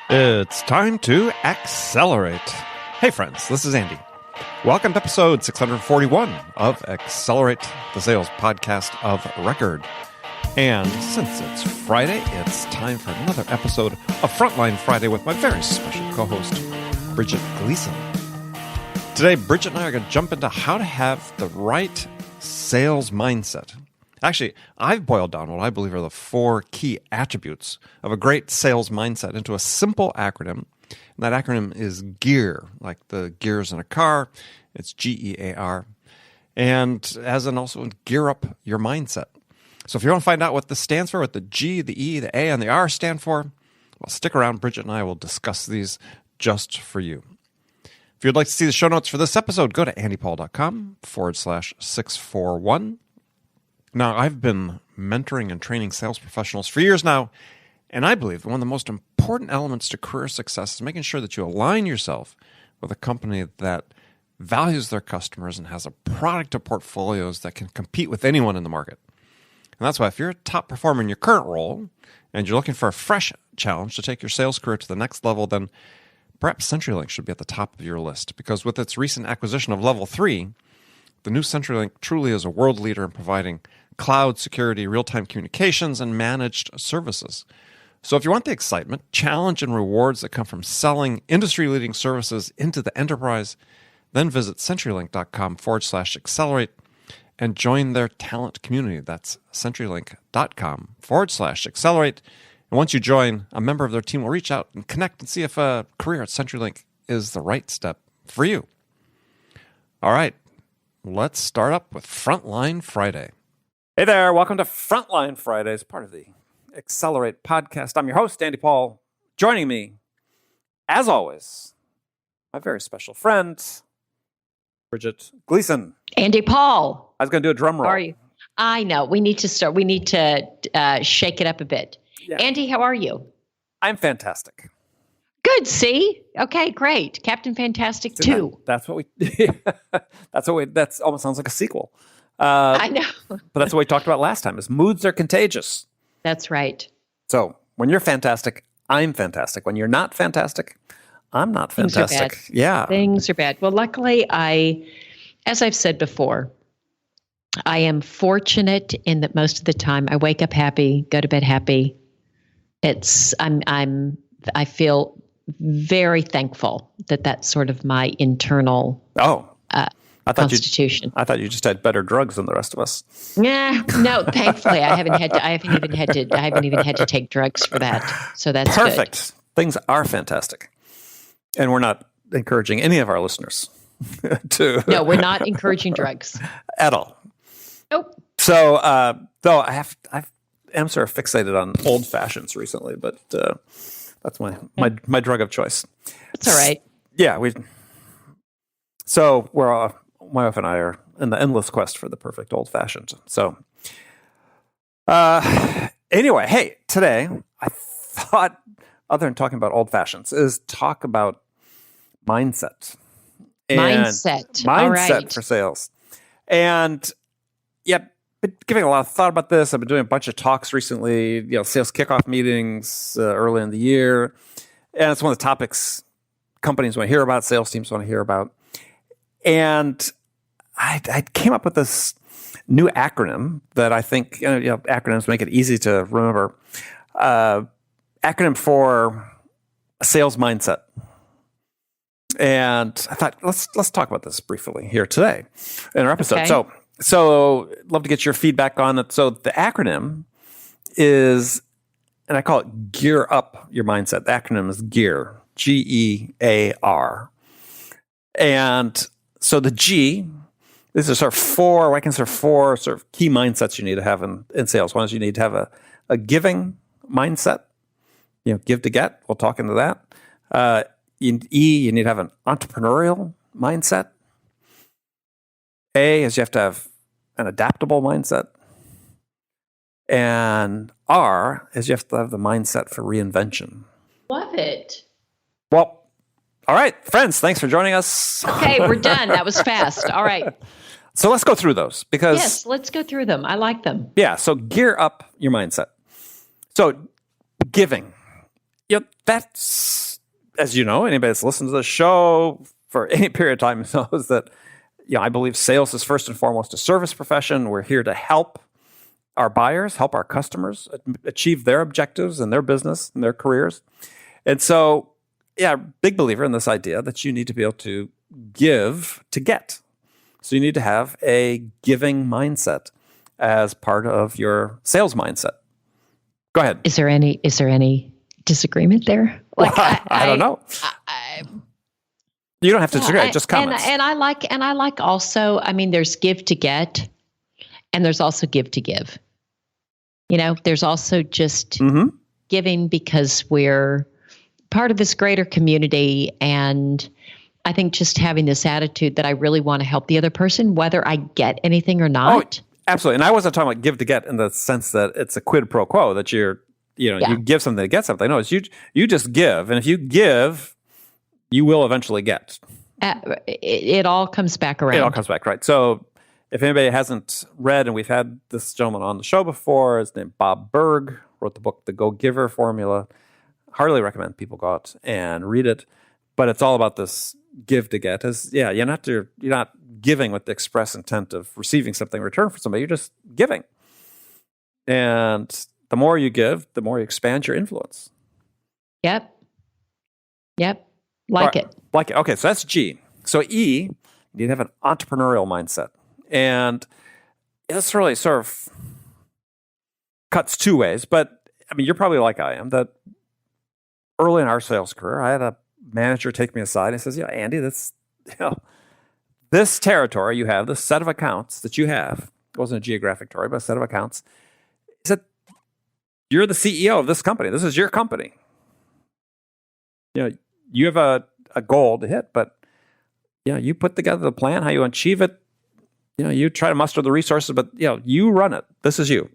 It's time to accelerate. Hey friends, this is Andy. Welcome to episode 641 of Accelerate, the sales podcast of record. And since it's Friday, it's time for another episode of Frontline Friday with my very special co-host, Bridget Gleason. Today, Bridget and I are going to jump into how to have the right sales mindset. Actually, I've boiled down what I believe are the 4 key attributes of a great sales mindset into a simple acronym. And that acronym is GEAR, like the gears in a car. It's GEAR. And as in also gear up your mindset. So if you want to find out what this stands for, what the G, the E, the A, and the R stand for, well, stick around. Bridget and I will discuss these just for you. If you'd like to see the show notes for this episode, go to andypaul.com/641. Now, I've been mentoring and training sales professionals for years now, and I believe one of the most important elements to career success is making sure that you align yourself with a company that values their customers and has a product or portfolios that can compete with anyone in the market. And that's why if you're a top performer in your current role and you're looking for a fresh challenge to take your sales career to the next level, then perhaps CenturyLink should be at the top of your list, because with its recent acquisition of Level 3, the new CenturyLink truly is a world leader in providing cloud security, real-time communications, and managed services. So if you want the excitement, challenge, and rewards that come from selling industry-leading services into the enterprise, then visit CenturyLink.com/accelerate and join their talent community. That's CenturyLink.com/accelerate. And once you join, a member of their team will reach out and connect and see if a career at CenturyLink is the right step for you. All right, let's start up with Frontline Friday. Hey there, welcome to Frontline Fridays, part of the Accelerate podcast. I'm your host, Andy Paul. Joining me, as always, my very special friend, Bridget Gleason. Andy Paul. I was going to do a drum roll. How are you? I know. We need to start. We need to shake it up a bit. Yeah. Andy, how are you? I'm fantastic. Good. See? Okay, great. Captain Fantastic 2. That's what we. That's almost sounds like a sequel. I know. But that's what we talked about last time. Is moods are contagious. That's right. So when you're fantastic, I'm fantastic. When you're not fantastic, I'm not fantastic. Things are bad. Yeah. Things are bad. Well, luckily, as I've said before, I am fortunate in that most of the time I wake up happy, go to bed happy. I feel very thankful that that's sort of my internal constitution. I thought you just had better drugs than the rest of us. Yeah, no, thankfully I haven't even had to take drugs for that. So that's perfect. Good. Things are fantastic. And we're not encouraging any of our listeners to. No, we're not encouraging drugs at all. Nope. So, though I am sort of fixated on old fashions recently, but that's my drug of choice. That's all right. Yeah, So we're my wife and I are in the endless quest for the perfect old fashioned. So, anyway, hey, today I thought, other than talking about old fashions, is talk about mindset. Mindset for sales. And yeah, been giving a lot of thought about this. I've been doing a bunch of talks recently, sales kickoff meetings early in the year. And it's one of the topics companies want to hear about, sales teams want to hear about. And I came up with this new acronym that I think, acronyms make it easy to remember. Acronym for sales mindset. And I thought, let's talk about this briefly here today in our episode. Okay. So love to get your feedback on it. So the acronym is, and I call it Gear Up Your Mindset. The acronym is GEAR, GEAR. And so the G, these are sort of four sort of key mindsets you need to have in sales. One is you need to have a giving mindset, give to get. We'll talk into that. You need to have an entrepreneurial mindset. A is you have to have an adaptable mindset. And R is you have to have the mindset for reinvention. Love it. Well, all right, friends, thanks for joining us. Okay, we're done. That was fast. All right. So let's go through those because... Yes, let's go through them. I like them. Yeah, so gear up your mindset. So giving, that's, as you know, anybody that's listened to the show for any period of time knows that, I believe sales is first and foremost a service profession. We're here to help our buyers, help our customers achieve their objectives in their business and their careers. And so, big believer in this idea that you need to be able to give to get. So you need to have a giving mindset as part of your sales mindset. Go ahead. Is there any disagreement there? Like, I don't know. You don't have to disagree. Just comments. And I like also. I mean, there's give to get, and there's also give to give. There's also just giving because we're part of this greater community, and I think just having this attitude that I really want to help the other person, whether I get anything or not. Oh, absolutely. And I wasn't talking about give to get in the sense that it's a quid pro quo, that you give something to get something. No, it's you just give. And if you give, you will eventually get. It all comes back around. It all comes back, right. So if anybody hasn't read, and we've had this gentleman on the show before, his name Bob Berg, wrote the book, The Go-Giver Formula. Heartily recommend people go out and read it. But it's all about this give to get. You're not giving with the express intent of receiving something in return for somebody. You're just giving. And the more you give, the more you expand your influence. Yep. Like it. Okay, so that's G. So E, you need to have an entrepreneurial mindset. And this really sort of cuts two ways. But, I mean, you're probably like I am, that early in our sales career, I had a manager take me aside and says, Andy, this territory you have, this set of accounts that you have, it wasn't a geographic territory, but a set of accounts, he said, you're the CEO of this company. This is your company. You have a goal to hit, but you put together the plan, how you achieve it. You try to muster the resources, but you run it. This is you.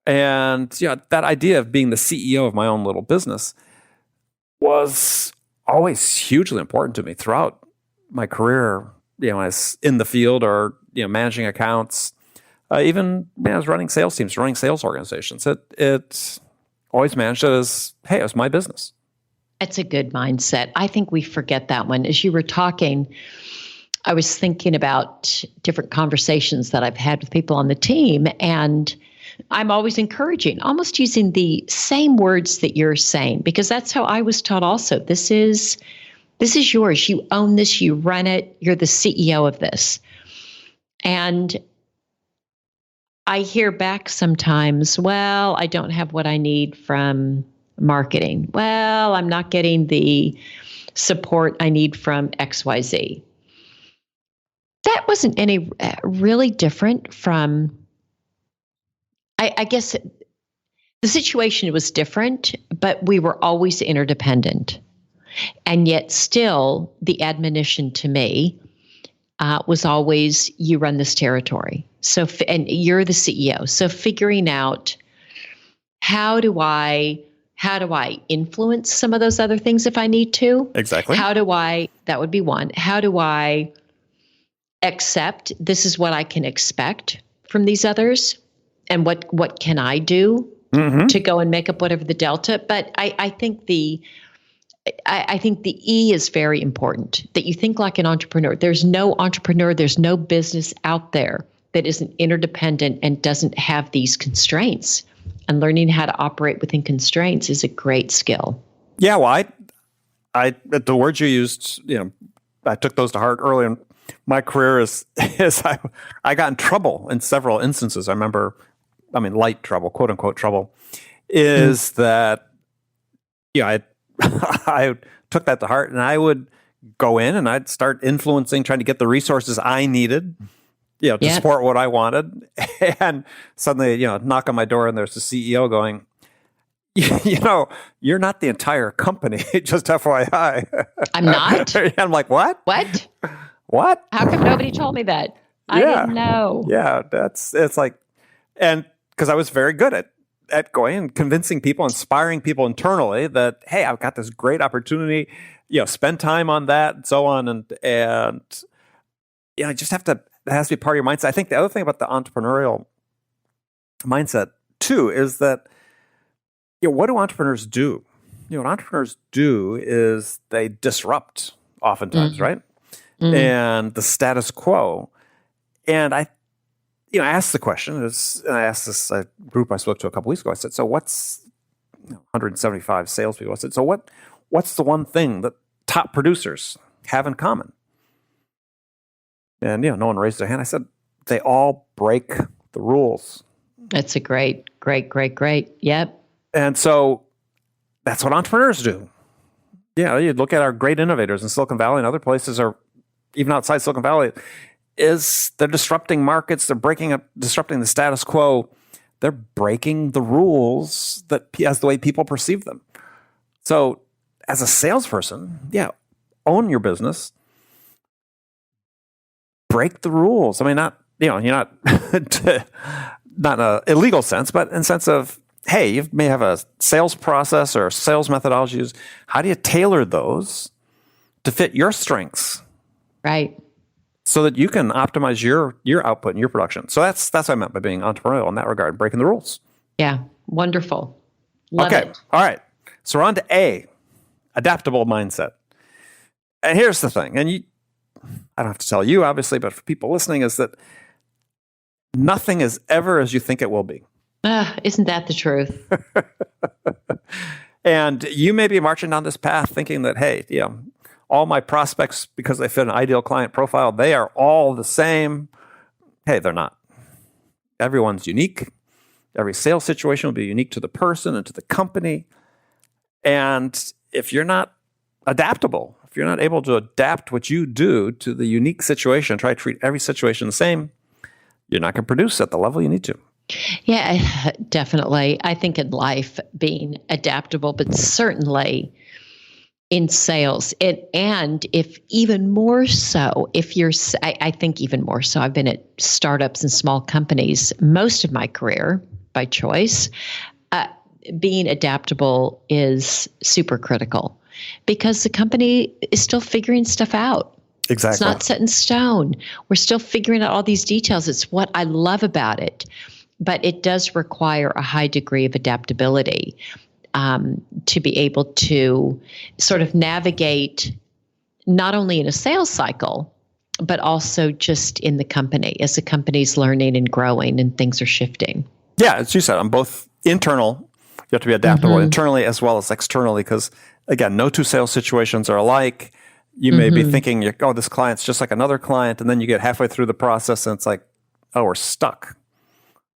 And that idea of being the CEO of my own little business was always hugely important to me throughout my career. I was in the field or managing accounts, even when I was running sales teams, running sales organizations. It always managed it as, hey, it was my business. It's a good mindset. I think we forget that one. As you were talking, I was thinking about different conversations that I've had with people on the team, and I'm always encouraging, almost using the same words that you're saying, because that's how I was taught also. This is yours. You own this. You run it. You're the CEO of this. And I hear back sometimes, well, I don't have what I need from marketing. Well, I'm not getting the support I need from XYZ. That wasn't any really different from, I guess the situation was different, but we were always interdependent. And yet still the admonition to me was always, you run this territory. So, and you're the CEO. So figuring out how do I influence some of those other things if I need to? Exactly. That would be one. How do I accept this is what I can expect from these others? And what can I do to go and make up whatever the delta? But I think the E is very important, that you think like an entrepreneur. There's no entrepreneur, there's no business out there that isn't interdependent and doesn't have these constraints. And learning how to operate within constraints is a great skill. Yeah, well, I the words you used, I took those to heart early in my career. I got in trouble in several instances. I remember, light trouble, quote unquote trouble, is that I took that to heart, and I would go in and I'd start influencing, trying to get the resources I needed. To support what I wanted. And suddenly, knock on my door and there's the CEO going, you're not the entire company, just FYI. I'm not? I'm like, what? What? How come nobody told me that? I didn't know. Yeah, it's like, and because I was very good at going and convincing people, inspiring people internally that, hey, I've got this great opportunity, spend time on that and so on. And just have to, it has to be part of your mindset. I think the other thing about the entrepreneurial mindset too is that what do entrepreneurs do? What entrepreneurs do is they disrupt oftentimes, right? And the status quo. And I asked the question, and I asked this group I spoke to a couple weeks ago, I said, so what's 175 salespeople? I said, so what's the one thing that top producers have in common? And, no one raised their hand. I said, they all break the rules. That's a great. Yep. And so that's what entrepreneurs do. You look at our great innovators in Silicon Valley and other places, or even outside Silicon Valley, they're disrupting markets. They're disrupting the status quo. They're breaking the rules as the way people perceive them. So as a salesperson, own your business. Break the rules. I mean, you're not not in an illegal sense, but in the sense of, hey, you may have a sales process or sales methodologies. How do you tailor those to fit your strengths? Right. So that you can optimize your output and your production. So that's what I meant by being entrepreneurial in that regard, breaking the rules. Yeah. Wonderful. Love it. All right. So we're on to A, adaptable mindset. And here's the thing, and I don't have to tell you, obviously, but for people listening, is that nothing is ever as you think it will be. Isn't that the truth? And you may be marching down this path thinking that, hey, all my prospects, because they fit an ideal client profile, they are all the same. Hey, they're not. Everyone's unique. Every sales situation will be unique to the person and to the company. And if you're not adaptable, if you're not able to adapt what you do to the unique situation, try to treat every situation the same, you're not going to produce at the level you need to. Yeah, definitely. I think in life, being adaptable, but certainly in sales, and if even more so, I think even more so, I've been at startups and small companies most of my career by choice. Being adaptable is super critical because the company is still figuring stuff out. Exactly. It's not set in stone. We're still figuring out all these details. It's what I love about it. But it does require a high degree of adaptability to be able to sort of navigate not only in a sales cycle, but also just in the company as the company's learning and growing and things are shifting. Yeah, as you said, I'm both internal. You have to be adaptable internally as well as externally because, again, no two sales situations are alike. You may be thinking, this client's just like another client, and then you get halfway through the process and it's like, oh, we're stuck.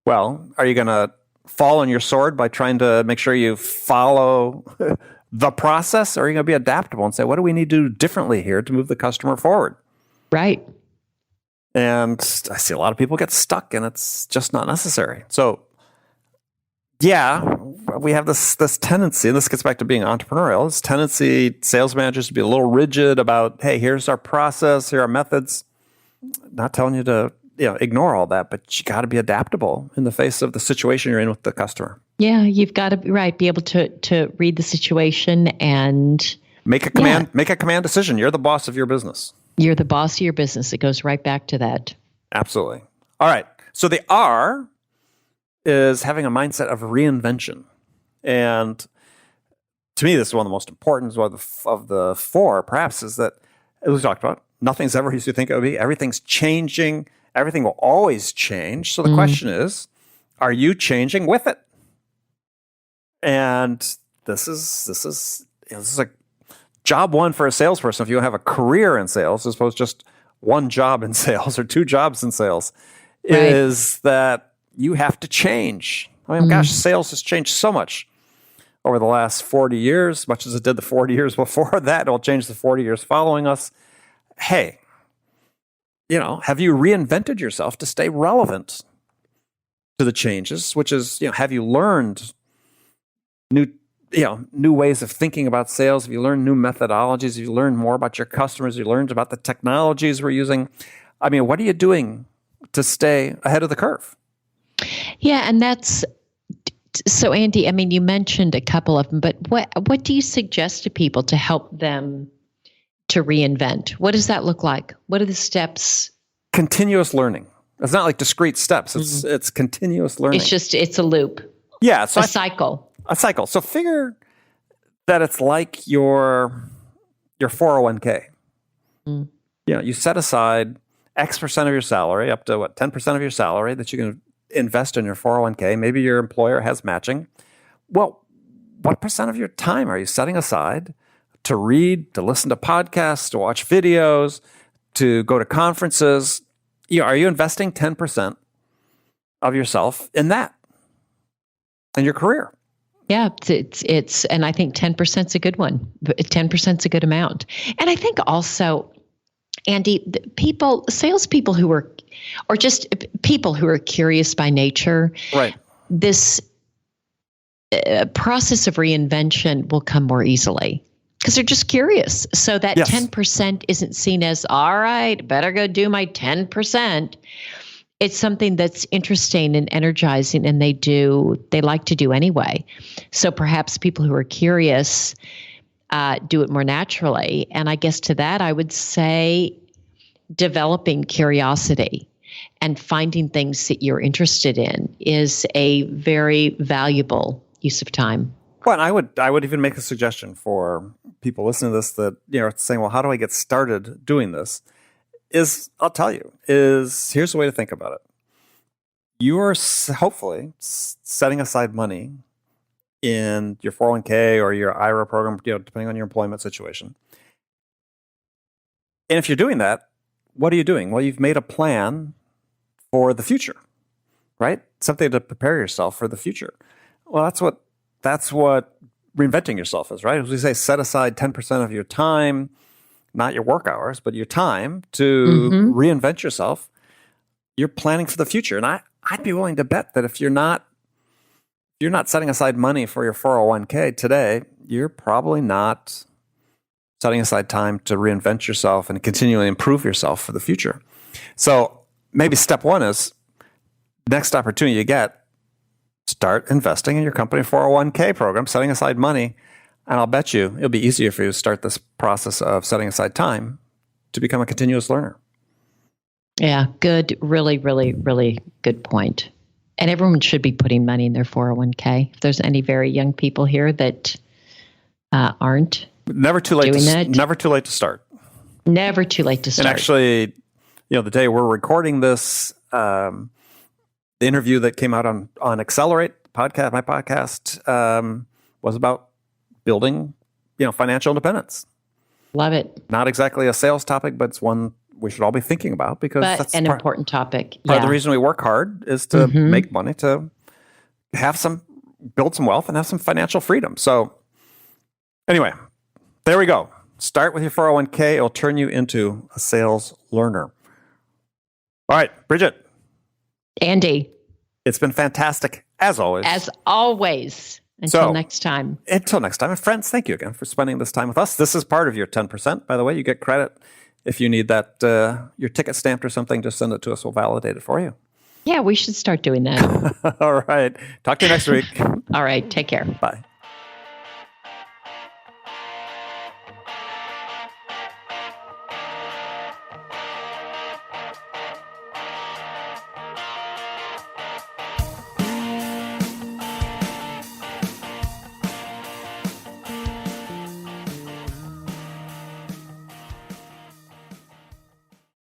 Well, are you going to fall on your sword by trying to make sure you follow the process, or are you going to be adaptable and say, what do we need to do differently here to move the customer forward? Right. And I see a lot of people get stuck, and it's just not necessary. So, yeah, we have this tendency, and this gets back to being entrepreneurial, this tendency, sales managers to be a little rigid about, hey, here's our process, here are our methods. Not telling you to ignore all that, but you got to be adaptable in the face of the situation you're in with the customer. Yeah, you've got to be able to read the situation and make a command decision. You're the boss of your business. You're the boss of your business. It goes right back to that. Absolutely. All right. So the R is having a mindset of reinvention. And to me, this is one of the most important of the four, perhaps, is that, as we talked about, nothing's ever as you think it would be. Everything's changing. Everything will always change. So the question is, are you changing with it? And this is like job one for a salesperson. If you have a career in sales, as opposed to just one job in sales or two jobs in sales, is that you have to change. I mean, gosh, sales has changed so much over the last 40 years, much as it did the 40 years before that. It'll change the 40 years following us. Hey, have you reinvented yourself to stay relevant to the changes? Which is, have you learned new ways of thinking about sales? Have you learned new methodologies? Have you learned more about your customers? Have you learned about the technologies we're using? I mean, what are you doing to stay ahead of the curve? Yeah, and that's so, Andy. I mean, you mentioned a couple of them, but what do you suggest to people to help them to reinvent? What does that look like? What are the steps? Continuous learning. It's not like discrete steps. It's continuous learning. It's a loop. Yeah, it's a cycle. a cycle. So figure that it's like your 401k. Mm. You set aside X percent of your salary, up to 10% of your salary that you can invest in your 401k. Maybe your employer has matching. Well, what percent of your time are you setting aside to read, to listen to podcasts, to watch videos, to go to conferences? Are you investing 10% of yourself in that, in your career? Yeah, it's and I think 10% is a good one. 10% is a good amount. And I think also, Andy, salespeople who are, or just people who are curious by nature, right? This process of reinvention will come more easily because they're just curious. So that 10% isn't seen as, all right, better go do my 10%. It's something that's interesting and energizing, and they like to do anyway. So perhaps people who are curious do it more naturally. And I guess to that, I would say developing curiosity and finding things that you're interested in is a very valuable use of time. Well, and I would even make a suggestion for people listening to this that, saying, well, how do I get started doing this? I'll tell you, here's the way to think about it. You are hopefully setting aside money in your 401k or your IRA program, depending on your employment situation. And if you're doing that, what are you doing? Well, you've made a plan for the future, right? Something to prepare yourself for the future. Well, that's what reinventing yourself is, right? As we say, set aside 10% of your time, not your work hours, but your time to reinvent yourself. You're planning for the future. And I'd be willing to bet that if you're not setting aside money for your 401k today, you're probably not setting aside time to reinvent yourself and continually improve yourself for the future. So maybe step one is, next opportunity you get, start investing in your company 401k program, setting aside money. And I'll bet you it'll be easier for you to start this process of setting aside time to become a continuous learner. Yeah, good. Really, really, really good point. And everyone should be putting money in their 401k. If there's any very young people here that aren't never too late doing that. Never too late to start. Never too late to start. And actually, the day we're recording this, the interview that came out on Accelerate podcast, my podcast, was about building, financial independence. Love it. Not exactly a sales topic, but it's one we should all be thinking about because that's an important topic. Part of the reason we work hard is to make money, to build some wealth and have some financial freedom. So anyway, there we go. Start with your 401k. It'll turn you into a sales learner. All right, Bridget. Andy. It's been fantastic, as always. As always. Until next time. Until next time. And friends, thank you again for spending this time with us. This is part of your 10%. By the way, you get credit. If you need that, your ticket stamped or something, just send it to us. We'll validate it for you. Yeah, we should start doing that. All right. Talk to you next week. All right. Take care. Bye.